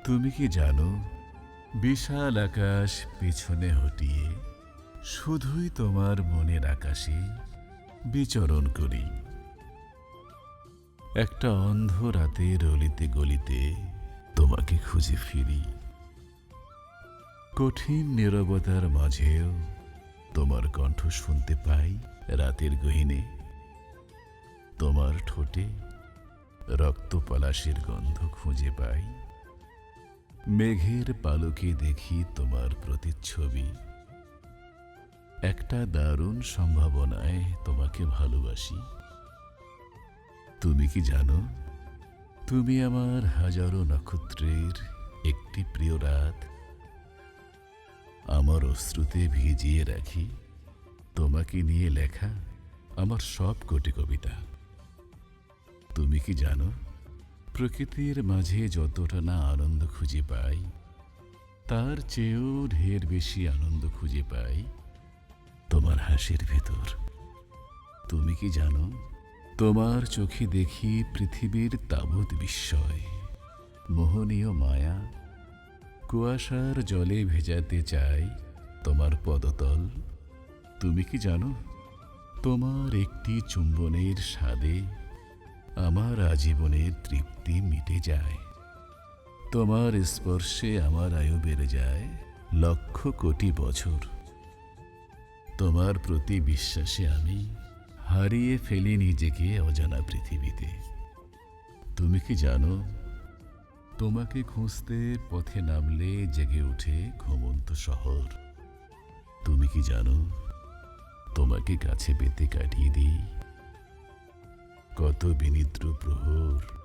তুমি কি জানো, বিশাল আকাশ পিছনে হটিয়ে শুধুই তোমার মনের আকাশে বিচরণ করি। একটা অন্ধ রাতের অলিতে গলিতে তোমাকে খুঁজে ফিরি। কঠিন নীরবতার মাঝেও তোমার কণ্ঠ শুনতে পাই রাতের গহীনে। তোমার ঠোঁটে রক্ত পলাশের গন্ধ খুঁজে পাই। মেঘের পালকে দেখি তোমার প্রতিচ্ছবি। একটা দারুণ সম্ভাবনায় তোমাকে ভালোবাসি। তুমি কি জানো, তুমি আমার হাজারো নক্ষত্রের একটি প্রিয় রাত। আমার অশ্রুতে ভিজিয়ে রাখি তোমাকে নিয়ে লেখা আমার সব কোটি কবিতা। তুমি কি জানো, প্রকৃতির মাঝে যতটা না আনন্দ খুঁজে পাই, তার চেয়েও ঢের বেশি আনন্দ খুঁজে পাই তোমার হাসির ভেতর। তুমি কি জানো, তোমার চোখে দেখি পৃথিবীর তাবৎ বিস্ময়, মোহনীয় মায়া। কুয়াশার জলে ভেজাতে চাই তোমার পদতল। তুমি কি জানো, তোমার একটি চুম্বনের স্বাদে আমার আজীবনের তৃপ্তি মিটে যায়। তোমার স্পর্শে আমার আয়ু বেড়ে যায় লক্ষ কোটি বছর। তোমার প্রতি বিশ্বাসে আমি হারিয়ে ফেলি নিজেকে অজানা পৃথিবীতে। তুমি কি জানো, তোমাকে খুঁজতে পথে নামলে জেগে ওঠে ঘুমন্ত শহর। তুমি কি জানো, তোমাকে কাছে পেতে কাটিয়ে দিই কত বিনিদ্র প্রহর।